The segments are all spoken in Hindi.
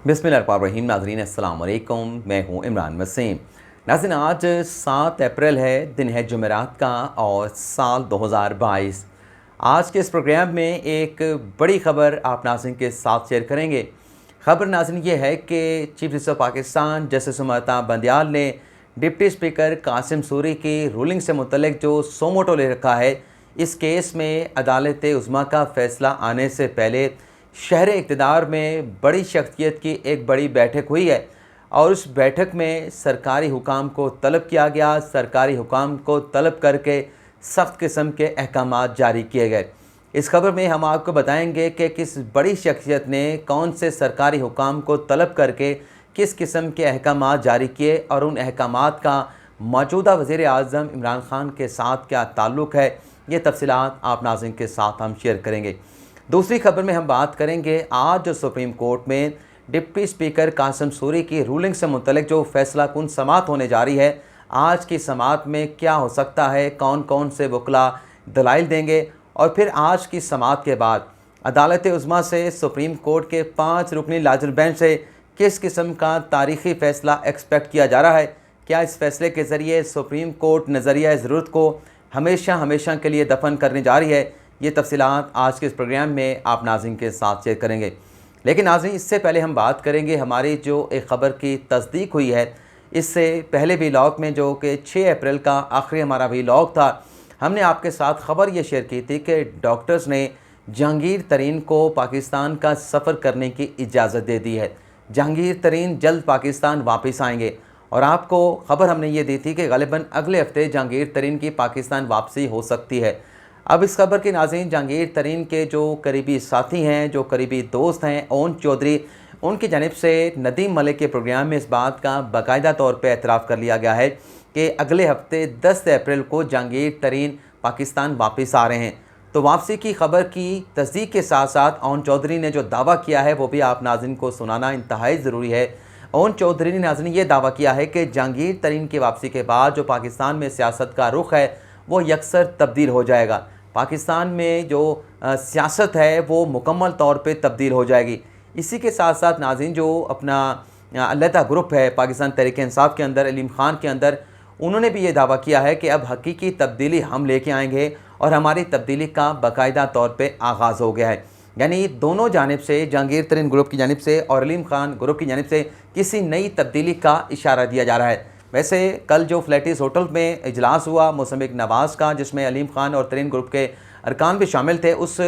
बिस्मिल्लाहिर्रहमानिर्रहीम। नाज़रीन अस्सलाम वालेकुम, मैं हूँ इमरान वसीम। नाज़रीन आज 7 अप्रैल है, दिन है जुमेरात का और साल 2022। आज के इस प्रोग्राम में एक बड़ी ख़बर आप नाज़रीन के साथ शेयर करेंगे। ख़बर नाज़रीन ये है कि chief justice of Pakistan justice Umar Bandial ने डिप्टी स्पीकर कासिम सूरी की रूलिंग से मुतल्लिक जो सोमोटो ले रखा है, इस केस में अदालत उज़्मा का फ़ैसला आने से पहले शहर इक़्तिदार में बड़ी शख्सियत की एक बड़ी बैठक हुई है और उस बैठक में सरकारी हुकाम को तलब किया गया। सरकारी हुकाम को तलब करके सख्त किस्म के अहकामात जारी किए गए। इस खबर में हम आपको बताएंगे कि किस बड़ी शख्सियत ने कौन से सरकारी हुकाम को तलब करके किस किस्म के अहकामात जारी किए और उन अहकामात का मौजूदा वज़ीर आज़म इमरान ख़ान के साथ क्या ताल्लुक़ है। ये तफ़सीलात आप नाज़रीन के साथ हम शेयर करेंगे। दूसरी खबर में हम बात करेंगे आज जो सुप्रीम कोर्ट में डिप्टी स्पीकर कासिम सूरी की रूलिंग से मुतल्लिक जो फैसला कुन समाअत होने जा रही है, आज की समाअत में क्या हो सकता है, कौन कौन से वकला दलाइल देंगे और फिर आज की समाअत के बाद अदालत उज़्मा से सुप्रीम कोर्ट के 5 रुकनी लार्जर बेंच से किस किस्म का तारीख़ी फ़ैसला एक्सपेक्ट किया जा रहा है। क्या इस फैसले के ज़रिए सुप्रीम कोर्ट नज़रिया ज़रूरत को हमेशा के लिए दफन करने जा रही है। ये तफ़सीलात आज के इस प्रोग्राम में आप नाज़रीन के साथ शेयर करेंगे। लेकिन नाज़रीन इससे पहले हम बात करेंगे हमारी जो एक ख़बर की तस्दीक हुई है। इससे पहले व्लॉग में जो कि 6 अप्रैल का आखिरी हमारा व्लॉग था, हमने आपके साथ ख़बर ये शेयर की थी कि डॉक्टर्स ने जहांगीर तरीन को पाकिस्तान का सफ़र करने की इजाज़त दे दी है। जहांगीर तरीन जल्द पाकिस्तान वापस आएंगे और आपको ख़बर हमने ये दी थी कि ग़ालिबन अगले हफ़्ते जहांगीर तरीन की पाकिस्तान वापसी हो सकती है। अब इस खबर के नाज़रीन जहांगीर तरीन के जो करीबी साथी हैं, जो करीबी दोस्त हैं, ओन चौधरी, उनकी जानिब से नदीम मलिक के प्रोग्राम में इस बात का बाकायदा तौर पे एतराफ़ कर लिया गया है कि अगले हफ्ते 10 अप्रैल को जहांगीर तरीन पाकिस्तान वापस आ रहे हैं। तो वापसी की ख़बर की तस्दीक के साथ साथ ओन चौधरी ने जो दावा किया है वो भी आप नाज़रीन को सुनाना इंतहाई ज़रूरी है। ओन चौधरी ने नाज़रीन ये दावा किया है कि जहांगीर तरीन की वापसी के बाद जो पाकिस्तान में सियासत का रुख है वो यकसर तब्दील हो जाएगा। पाकिस्तान में जो सियासत है वो मुकम्मल तौर पे तब्दील हो जाएगी। इसी के साथ साथ नाज़रीन जो अपना अलहदा ग्रुप है पाकिस्तान तहरीक-ए-इंसाफ के अंदर, अलीम ख़ान के अंदर, उन्होंने भी ये दावा किया है कि अब हकीकी तब्दीली हम लेके आएंगे और हमारी तब्दीली का बाकायदा तौर पे आगाज़ हो गया है। यानी दोनों जानिब से, जहांगीर तरीन ग्रुप की जानिब से और अलीम ख़ान ग्रुप की जानिब से किसी नई तब्दीली का इशारा दिया जा रहा है। वैसे कल जो फ्लैटिस होटल में इजलास हुआ मौसम नवाज़ का, जिसमें अलीम ख़ान और तरीन ग्रुप के अरकान भी शामिल थे, उस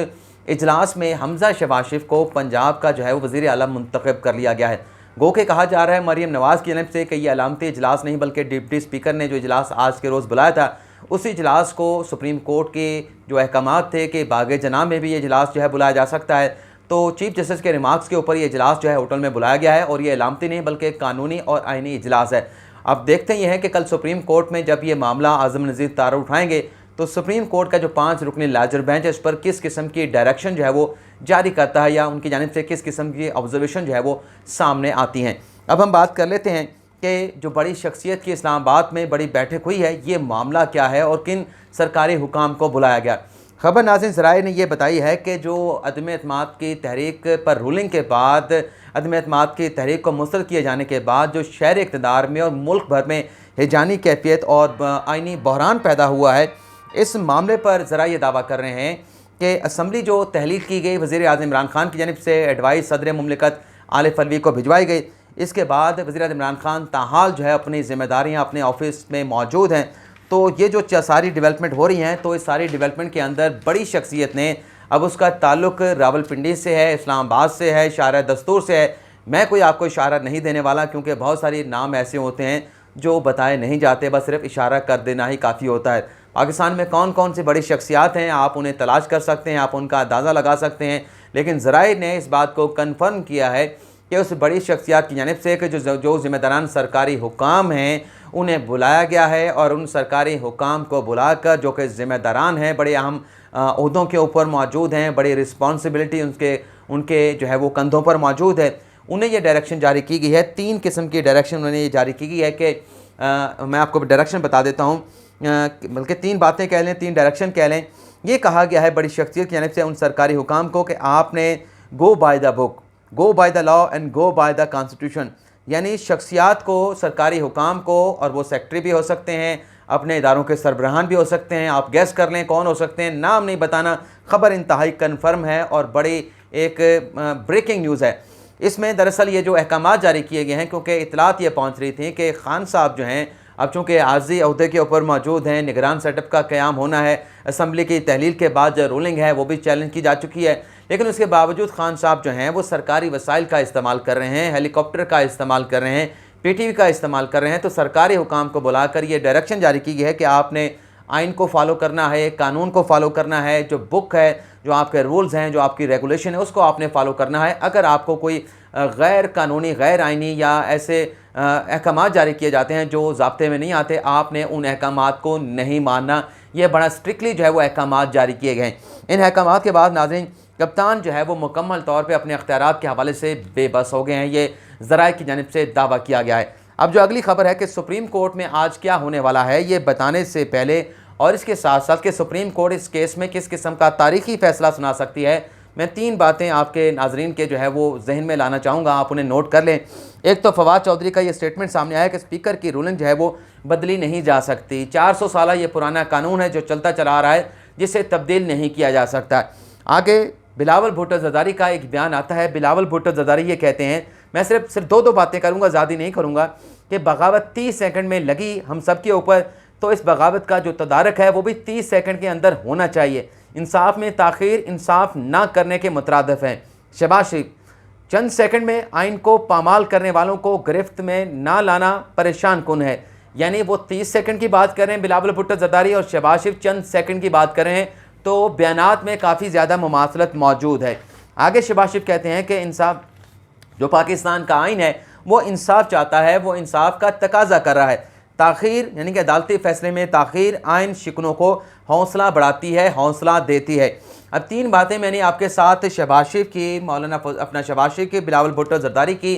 इजलास में हमज़ा शहबाज शरीफ को पंजाब का जो है वो वज़ीर आला मुंतखब कर लिया गया है। गो के कहा जा रहा है मरीम नवाज़ की जानिब से कि ये अलामती इजलास नहीं बल्कि डिप्टी स्पीकर ने जो इजलास आज के रोज़ बुलाया था, उस इजलास को सुप्रीम कोर्ट के जो अहकामात थे कि बाग़े जना में भी ये इजलास जो है बुलाया जा सकता है, तो चीफ जस्टिस के रिमार्क्स के ऊपर ये इजलास जो है होटल में बुलाया गया है और ये अलामती नहीं बल्कि कानूनी और आइनी इजलास है। अब देखते ही हैं कि कल सुप्रीम कोर्ट में जब ये मामला आज़म नज़ीर तारा उठाएंगे तो सुप्रीम कोर्ट का जो 5 रुकनी लार्जर बेंच है इस पर किस किस्म की डायरेक्शन जो है वो जारी करता है या उनकी जानिब से किस किस्म की ऑब्जर्वेशन जो है वो सामने आती हैं। अब हम बात कर लेते हैं कि जो बड़ी शख्सियत की इस्लामाबाद में बड़ी बैठक हुई है, ये मामला क्या है और किन सरकारी हुकाम को बुलाया गया। ख़बर नाज़रीन ज़राए ने यह बताई है कि जो अदम एतमाद की तहरीक पर रूलिंग के बाद, अदम एतमाद की तहरीक को मुस्तरद किए जाने के बाद जो शहर इक़्तिदार में और मुल्क भर में हिजानी कैफियत और आइनी बहरान पैदा हुआ है, इस मामले पर ज़रा ये दावा कर रहे हैं कि असम्बली जो तहलील की गई वज़ीर आज़म इमरान ख़ान की जानिब से एडवाइस सदर मुमलिकत आलिफ अलवी को भिजवाई गई। इसके बाद वज़ीर आज़म इमरान ख़ान ताहाल जो है अपनी ज़िम्मेदारियाँ अपने ऑफिस में मौजूद हैं। तो ये जो सारी डेवलपमेंट हो रही हैं, तो इस सारी डेवलपमेंट के अंदर बड़ी शख्सियत ने, अब उसका ताल्लुक़ रावलपिंडी से है, इस्लामाबाद से है, शारा दस्तूर से है। मैं कोई आपको इशारा नहीं देने वाला क्योंकि बहुत सारे नाम ऐसे होते हैं जो बताए नहीं जाते, बस सिर्फ इशारा कर देना ही काफ़ी होता है। पाकिस्तान में कौन कौन सी बड़ी शख्सियात हैं आप उन्हें तलाश कर सकते हैं, आप उनका अंदाज़ा लगा सकते हैं। लेकिन ज़राए ने इस बात को कन्फर्म किया है कि उस बड़ी शख्सियात की जानिब से कि जो ज़िम्मेदारान सरकारी हुकाम हैं उन्हें बुलाया गया है और उन सरकारी हुकाम को बुलाकर जो कि ज़िम्मेदारान हैं, बड़े अहम ओहदों के ऊपर मौजूद हैं, बड़ी रिस्पॉन्सिबिलिटी उनके जो है वो कंधों पर मौजूद है, उन्हें ये डायरेक्शन जारी की गई है। 3 किस्म की डायरेक्शन उन्हें ये जारी की गई है कि मैं आपको डायरेक्शन बता देता हूँ, बल्कि 3 बातें कह लें, 3 डायरेक्शन कह लें। ये कहा गया है बड़ी शख्सियत की जानिब से उन सरकारी हुकाम को कि आपने go by the book, go by the law and go by the constitution, यानी शख्सियात को, सरकारी हुकाम को, और वो सेक्रेटरी भी हो सकते हैं, अपने इदारों के सरबराहान भी हो सकते हैं, आप गैस कर लें कौन हो सकते हैं, नाम नहीं बताना, ख़बर इंतहाई कन्फर्म है और बड़ी एक ब्रेकिंग न्यूज़ है। इसमें दरअसल ये जो अहकामात जारी किए गए हैं, क्योंकि इतलात ये पहुँच रही थी कि खान साहब जो हैं अब चूँकि आर्जी अहदे के ऊपर मौजूद हैं, निगरान सेटअप का क़याम होना है, असम्बली की तहलील के बाद जो रूलिंग है वो भी चैलेंज की जा चुकी है, लेकिन उसके बावजूद खान साहब जो हैं वो सरकारी वसाइल का इस्तेमाल कर रहे हैं, हेलीकॉप्टर का इस्तेमाल कर रहे हैं, पीटीवी का इस्तेमाल कर रहे हैं। तो सरकारी हुकाम को बुलाकर ये डायरेक्शन जारी की गई है कि आपने आइन को फॉलो करना है, कानून को फॉलो करना है, जो बुक है, जो आपके रूल्स हैं, जो आपकी रेगुलेशन है, उसको आपने फॉलो करना है। अगर आपको कोई गैर कानूनी, गैर आइनी या ऐसे अहकामात जारी किए जाते हैं जो ज़ाब्ते में नहीं आते, आपने उन अहकामात को नहीं मानना। ये बड़ा स्ट्रिक्टली जो है वो अहकामात जारी किए गए हैं। इन अहकामात के बाद नाज़रीन कप्तान जो है वो मुकम्मल तौर पे अपने अख्तियारात के हवाले से बेबस हो गए हैं, ये ज़राए की जानिब से दावा किया गया है। अब जो अगली खबर है कि सुप्रीम कोर्ट में आज क्या होने वाला है, ये बताने से पहले और इसके साथ साथ कि सुप्रीम कोर्ट इस केस में किस किस्म का तारीखी फ़ैसला सुना सकती है, मैं 3 बातें आपके नाजरीन के जो है वो जहन में लाना चाहूँगा, आप उन्हें नोट कर लें। एक तो फवाद चौधरी का ये स्टेटमेंट सामने आया कि स्पीकर की रूलिंग जो है वो बदली नहीं जा सकती। 400 साल ये पुराना कानून है जो चलता चला आ रहा है, जिसे तब्दील नहीं किया जा सकता। आगे बिलावल भुट्टो ज़रदारी का एक बयान आता है। बिलावल भुट्टो ज़रदारी ये कहते हैं, मैं सिर्फ 2 बातें करूँगा, ज़्यादा नहीं करूँगा, कि बगावत 30 सेकंड में लगी हम सब के ऊपर, तो इस बगावत का जो तदारक है वो भी 30 सेकंड के अंदर होना चाहिए। इंसाफ में ताख़ीर इंसाफ ना करने के मुतरादिफ हैं। शहबाज शरीफ, चंद सेकंड में आइन को पामाल करने वालों को गिरफ्त में ना लाना परेशान कुन है। यानी वो 30 सेकंड की बात कर रहे हैं बिलावल भुट्टो ज़रदारी, और शहबाज शरीफ चंद सेकंड की बात कर रहे हैं, तो बयानात में काफ़ी ज़्यादा मुमासलत मौजूद है। आगे शहबाज शरीफ कहते हैं कि इंसाफ, जो पाकिस्तान का आइन है वो इंसाफ चाहता है, वो इंसाफ का तकाजा कर रहा है। ताख़ीर यानी कि अदालती फ़ैसले में ताख़ीर आइन शिकनों को हौसला बढ़ाती है, हौसला देती है। अब 3 बातें मैंने आपके साथ शहबाज शरीफ की, मौलाना अपना शहबाज शरीफ की, बिलावल भुट्टो ज़रदारी की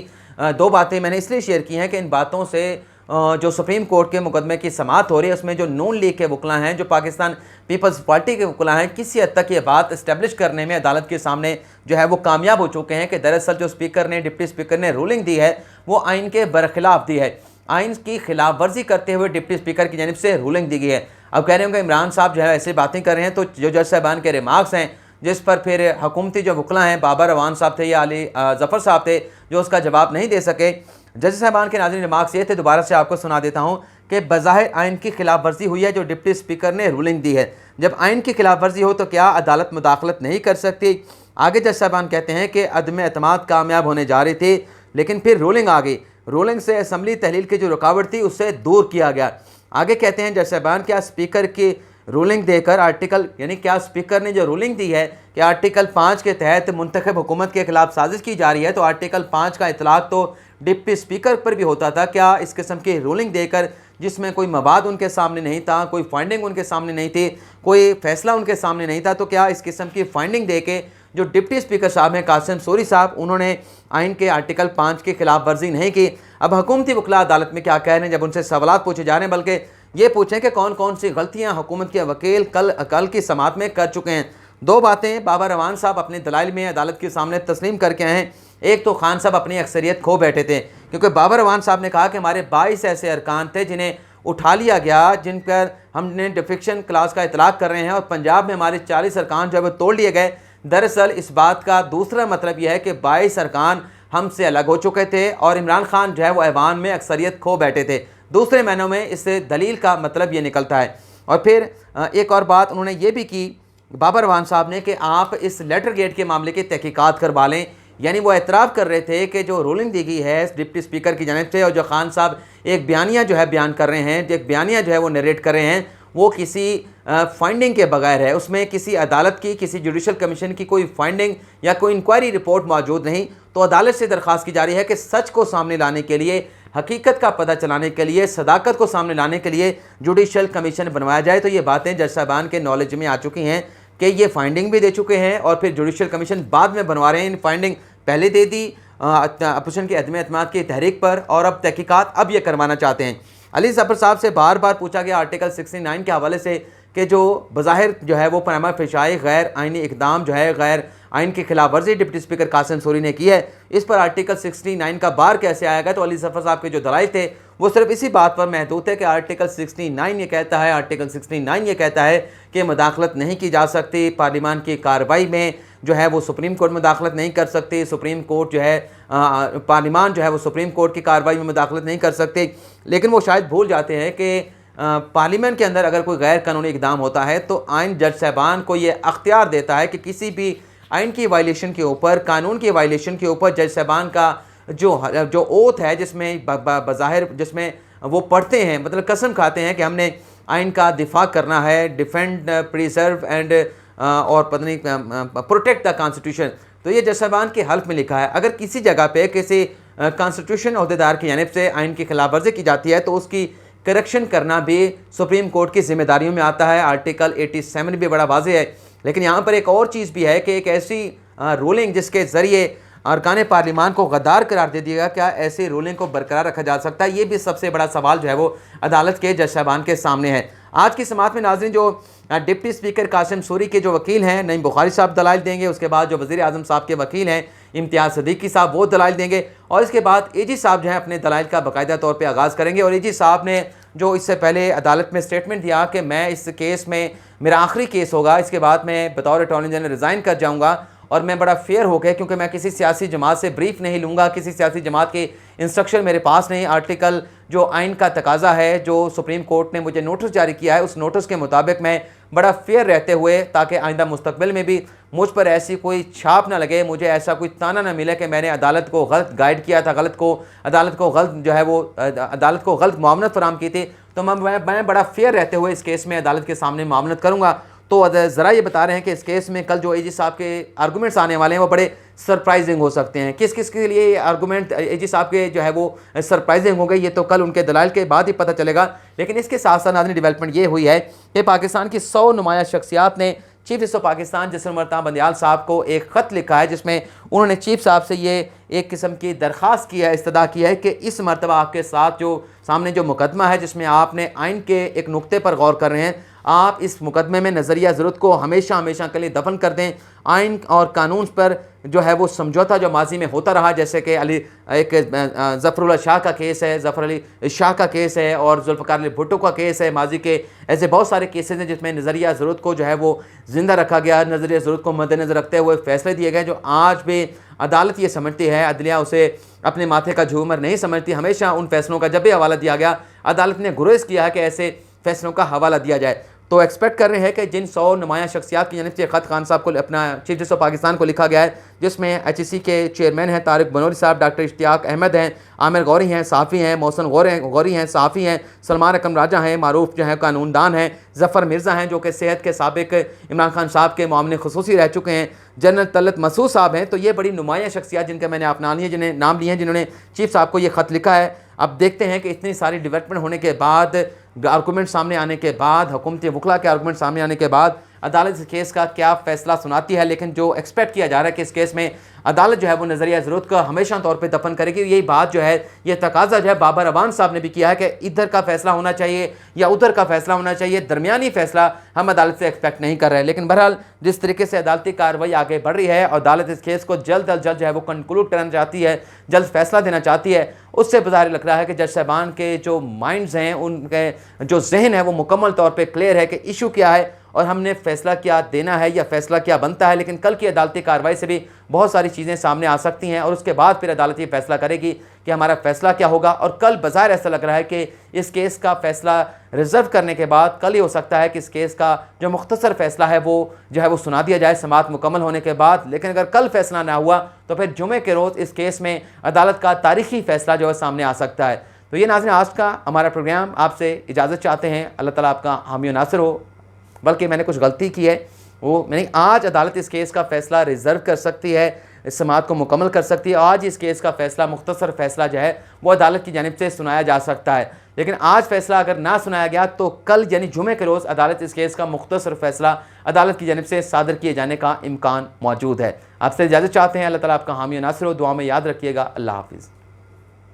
2 बातें मैंने इसलिए शेयर की हैं कि इन बातों से जो सुप्रीम कोर्ट के मुकदमे की समाअत हो रही है, उसमें जो नून लीग के वकला हैं, जो पाकिस्तान पीपल्स पार्टी के वकला हैं, किसी हद तक ये बात इस्टेब्लिश करने में अदालत के सामने जो है वो कामयाब हो चुके हैं कि दरअसल जो स्पीकर ने, डिप्टी स्पीकर ने रूलिंग दी है वो आइन के बरखिलाफ दी है। आइन की खिलाफ वर्जी करते हुए डिप्टी स्पीकर की जानिब से रूलिंग दी गई है। अब कह रहे होंगे इमरान साहब जो है ऐसी बातें कर रहे हैं, तो जो जज साहबान के रिमार्क्स हैं जिस पर फिर हुकूमती जो वकला हैं, बाबर अवान साहब थे या अली ज़फ़र साहब थे, जो उसका जवाब नहीं दे सके। जज साहबान के नाज़रीन रिमार्क्स ये थे, दोबारा से आपको सुना देता हूँ, कि बज़ाहिर आइन की खिलाफ वर्जी हुई है जो डिप्टी स्पीकर ने रूलिंग दी है। जब आइन की खिलाफ वर्जी हो तो क्या अदालत मुदाखलत नहीं कर सकती? आगे जज साहबान कहते हैं कि अदम एतमाद कामयाब होने जा रही थी, लेकिन फिर रूलिंग आ गई। रूलिंग से असम्बली तहलील की जो रुकावट थी उससे दूर किया गया। आगे कहते हैं जज साहबान, क्या स्पीकर की रूलिंग देकर आर्टिकल, यानी क्या स्पीकर ने जो रूलिंग दी है कि आर्टिकल 5 के तहत मुंतखब हुकूमत के खिलाफ साजिश की जा रही है, तो आर्टिकल 5 का इतलाक तो डिप्टी स्पीकर पर भी होता था। क्या इस किस्म की रूलिंग देकर, जिसमें कोई मवाद उनके सामने नहीं था, कोई फाइंडिंग उनके सामने नहीं थी, कोई फैसला उनके सामने नहीं था, तो क्या इस किस्म की फाइंडिंग दे के जो डिप्टी स्पीकर साहब हैं कासिम सूरी साहब, उन्होंने आइन के आर्टिकल 5 के खिलाफ वर्जी नहीं की? अब हुकूमती वकला अदालत में क्या कह रहे हैं जब उनसे सवाल पूछे जा रहे हैं, बल्कि ये पूछें कि कौन कौन सी गलतियां हुकूमत के वकील कल की समाअत में कर चुके हैं। 2 बातें बाबर अवान साहब अपने दलाइल में अदालत के सामने तस्लीम करके आए हैं। एक तो खान साहब अपनी अक्सरियत खो बैठे थे, क्योंकि बाबर अवान साहब ने कहा कि हमारे 22 ऐसे अरकान थे जिन्हें उठा लिया गया, जिन पर हमने डिफिक्शन क्लास का इतलाक कर रहे हैं, और पंजाब में हमारे 40 अरकान जो है वो तोड़ लिए गए। दरअसल इस बात का दूसरा मतलब यह है कि 22 अरकान हमसे अलग हो चुके थे और इमरान खान जो है वो ऐवान में अक्सरियत खो बैठे थे। दूसरे महीनों में इस दलील का मतलब ये निकलता है। और फिर एक और बात उन्होंने ये भी की बाबर अवान साहब ने, कि आप इस लेटर गेट के मामले की तहकीकात करवा लें। यानी वो एतराफ़ कर रहे थे कि जो रूलिंग दी गई है डिप्टी स्पीकर की जानिब से, और जो खान साहब एक बयानिया जो है बयान कर रहे हैं, जो एक बयानिया जो है वो नरेट कर रहे हैं, वो किसी फाइंडिंग के बगैर है। उसमें किसी अदालत की, किसी जुडिशल कमीशन की कोई फाइंडिंग या कोई इंक्वायरी रिपोर्ट मौजूद नहीं। तो अदालत से दरख्वास्त की जा रही है कि सच को सामने लाने के लिए, हकीकत का पता चलाने के लिए, सदाकत को सामने लाने के लिए जुडिशल कमीशन बनवाया जाए। तो ये बातें जज साहबान के नॉलेज में आ चुकी हैं कि ये फाइंडिंग भी दे चुके हैं, और फिर जुडिशल कमीशन बाद में बनवा रहे हैं। इन फाइंडिंग पहले दे दी अपोजिशन के अदम एतमाद की तहरीक पर, और अब तहकीकात अब ये करवाना चाहते हैं। अली ज़फ़र साहब से बार बार पूछा गया आर्टिकल 69 के हवाले से कि जो बज़ाहिर जो है वो पनामा फ़िशाई गैर आइनी इक़दाम जो है, गैर आइन की खिलाफ वर्जी डिप्टी स्पीकर कासिम सूरी ने की है, इस पर आर्टिकल 69 का बार कैसे आएगा। तो अली जफर साहब के जो दलाइल थे वो सिर्फ इसी बात पर महदूद है कि आर्टिकल 69 ये कहता है, आर्टिकल 69 ये कहता है कि मुदाखलत नहीं की जा सकती, पार्लियामान की कार्रवाई में जो है वो सुप्रीम कोर्ट मुदाखलत नहीं कर सकती, सुप्रीम कोर्ट जो है पार्लियामान जो है वो सुप्रीम कोर्ट की कार्रवाई में मुदाखलत नहीं कर सकती। लेकिन वो शायद भूल जाते हैं कि पार्लियामेंट के अंदर अगर कोई गैर कानूनी इकदाम होता है तो आइन जज साहबान को ये अख्तियार देता है कि किसी भी आइन की वायलेशन के ऊपर, कानून की वायलेशन के ऊपर जज साहबान का जो ओथ है, जिसमें बज़ाहिर जिसमें वो पढ़ते हैं, मतलब कसम खाते हैं कि हमने आइन का दिफा करना है, डिफेंड, प्रिजर्व एंड और पता नहीं प्रोटेक्ट द कॉन्स्टिट्यूशन, तो ये जज साहबान के हल्फ में लिखा है। अगर किसी जगह पे किसी कॉन्स्टिट्यूशन अहदेदार की जानिब से आइन की खिलाफ वर्जी की जाती है तो उसकी करेक्शन करना भी सुप्रीम कोर्ट की जिम्मेदारियों में आता है। आर्टिकल 87 भी बड़ा वाज़ेह है। लेकिन यहाँ पर एक और चीज़ भी है कि एक ऐसी रूलिंग जिसके ज़रिए अरकान पार्लियामान को गद्दार करार दे दिया, क्या ऐसी रूलिंग को बरकरार रखा जा सकता है? ये भी सबसे बड़ा सवाल जो है वो अदालत के जज साहबान के सामने है। आज की समाअत में नाज़रीन जो डिप्टी स्पीकर कासिम सूरी के जो वकील हैं नईम बुखारी साहब दलाइल देंगे, उसके बाद जो वज़ीर आज़म साहब के वकील हैं इम्तियाज़ सदीकी साहब वो दलाइल देंगे, और इसके बाद एजी साहब जो है अपने दलाइल का बाकायदा तौर पर आगाज़ करेंगे। और एजी साहब ने जो इससे पहले अदालत में स्टेटमेंट दिया कि मैं इस केस में मेरा आखिरी केस होगा, इसके बाद मैं बतौर अटॉर्नी जनरल रिज़ाइन कर जाऊँगा और मैं बड़ा फेयर हो गया क्योंकि मैं किसी सियासी जमात से ब्रीफ नहीं लूँगा, किसी सियासी जमात के इंस्ट्रक्शन मेरे पास नहीं। आर्टिकल जो आइन का तकाजा है, जो सुप्रीम कोर्ट ने मुझे नोटिस जारी किया है, उस नोटिस के मुताबिक मैं बड़ा फेयर रहते हुए, ताकि आइंदा मुस्तकबिल में भी मुझ पर ऐसी कोई छाप ना लगे, मुझे ऐसा कोई ताना ना मिले कि मैंने अदालत को गलत गाइड किया था, अदालत को गलत जो है वो अदालत को गलत मामलत फराहम की थी, तो मैं बड़ा फेयर रहते हुए इस केस में अदालत के सामने मामलत करूँगा। तो ज़रा ये बता रहे हैं कि इस केस में कल जो एजी साहब के आर्गूमेंट्स आने वाले हैं वो बड़े सरप्राइजिंग हो सकते हैं। किस किस के लिए आर्गूमेंट एजी साहब के जो है वो सरप्राइजिंग हो गए, ये तो कल उनके दलाइल के बाद ही पता चलेगा। लेकिन इसके साथ साथ नाज़रीन डेवलपमेंट ये हुई है कि पाकिस्तान की 100 नुमाया शख्सियात ने chief justice of Pakistan justice Umar तां बंदियाल साहब को एक ख़त लिखा है, जिसमें उन्होंने चीफ साहब से ये एक किस्म की दरख्वास्त की है, इस्तदा की है कि इस मरतबा आपके साथ जो सामने जो मुकदमा है जिसमें आपने आइन के एक नुक्ते पर गौर कर रहे हैं, आप इस मुकदमे में नज़रिया ज़रूरत को हमेशा हमेशा के लिए दफन कर दें। आइन और कानून पर जो है वो समझौता जो माजी में होता रहा, जैसे कि एक ज़फ़रुल्लाह शाह का केस है, ज़फ़र अली शाह का केस है और जुल्फ़िकार अली भुट्टो का केस है, माजी के ऐसे बहुत सारे केसेस हैं जिसमें नज़रिया ज़रूरत को जो है वो ज़िंदा रखा गया, नज़रिया ज़रूरत को मद्देनज़र रखते हुए फ़ैसले दिए गए, जो आज भी अदालत ये समझती है, अदलिया उसे अपने माथे का झूमर नहीं समझती। हमेशा उन फैसलों का जब भी हवाला दिया गया, अदालत ने गुरेज किया है कि ऐसे फैसलों का हवाला दिया जाए। तो एक्सपेक्ट कर रहे हैं कि जिन 100 नुमाया शख्सियात की जानिब से ख़त खान साहब को अपना चीफ जस्टिस ऑफ पाकिस्तान को लिखा गया है, जिसमें HEC के चेयरमैन हैं तारिक बनोरी साहब, डॉक्टर इश्तियाक अहमद हैं, आमिर गौरी हैं, सहाफ़ी हैं, मोहसन गौरी हैं, सहाफ़ी हैं, सलमान अकरम राजा हैं, मारूफ जो है कानूनदान हैं, ज़फ़र मिर्ज़ा हैं जो कि सेहत के साबिक इमरान खान साहब के मामले खुसूसी रह चुके हैं, जनरल तलत मसूद साहब हैं। तो ये बड़ी नुमाया शख्सियात जिनके मैंने अपना लिए, जिन्हें नाम लिए हैं, जिन्होंने चीफ साहब को ये ख़त लिखा है। अब देखते हैं कि इतनी सारी डेवलपमेंट होने के बाद, आर्गूमेंट सामने आने के बाद, हुकूमती वकला के आर्गूमेंट सामने आने के बाद अदालत इस केस का क्या फ़ैसला सुनाती है। लेकिन जो एक्सपेक्ट किया जा रहा है कि इस केस में अदालत जो है वो नज़रिया ज़रूरत का हमेशा तौर पे दफन करेगी, यही बात जो है ये तकाजा जो है बाबर अवान साहब ने भी किया है कि इधर का फ़ैसला होना चाहिए या उधर का फ़ैसला होना चाहिए, दरमियानी फ़ैसला हम अदालत से एक्सपेक्ट नहीं कर रहे हैं। लेकिन बहरहाल जिस तरीके से अदालती कार्रवाई आगे बढ़ रही है और अदालत इस केस को जल्द अज जल्द जो है वो कंक्लूड करना चाहती है, जल्द फ़ैसला देना चाहती है, उससे बाहर लग रहा है कि जज साहबान के जो माइंड्स हैं, उनके जो जहन है वो मुकम्मल तौर पर क्लियर है कि इशू क्या है और हमने फ़ैसला क्या देना है या फ़ैसला क्या बनता है। लेकिन कल की अदालती कार्रवाई से भी बहुत सारी चीज़ें सामने आ सकती हैं और उसके बाद फिर अदालत ये फ़ैसला करेगी कि हमारा फ़ैसला क्या होगा। और कल बाज़ाहिर ऐसा लग रहा है कि इस केस का फ़ैसला रिज़र्व करने के बाद कल ही हो सकता है कि इस केस का जो मुख्तसर फ़ैसला है वो जो है वो सुना दिया जाए समाअत मुकम्मल होने के बाद। लेकिन अगर कल फ़ैसला ना हुआ तो फिर जुमे के रोज़ इस केस में अदालत का तारीख़ी फ़ैसला जो है सामने आ सकता है। तो ये नाज़रीन आज का हमारा प्रोग्राम, आपसे इजाज़त चाहते हैं। अल्लाह ताला आपका हामी और नासिर हो। बल्कि मैंने कुछ गलती की है, वो मैंने आज अदालत इस केस का फ़ैसला रिज़र्व कर सकती है, इस समाअत को मुकम्मल कर सकती है। आज इस केस का फ़ैसला, मुख्तसर फ़ैसला जो है वो अदालत की जानिब से सुनाया जा सकता है। लेकिन आज फ़ैसला अगर ना सुनाया गया तो कल यानी जुमे के रोज़ अदालत इस केस का मुख्तसर फ़ैसला अदालत की जानिब से सादर किए जाने का इम्कान मौजूद है। आपसे इजाज़त चाहते हैं। अल्लाह ताला आपका हामी और नासिर हो। दुआ में याद रखिएगा। अल्लाह हाफ़िज़।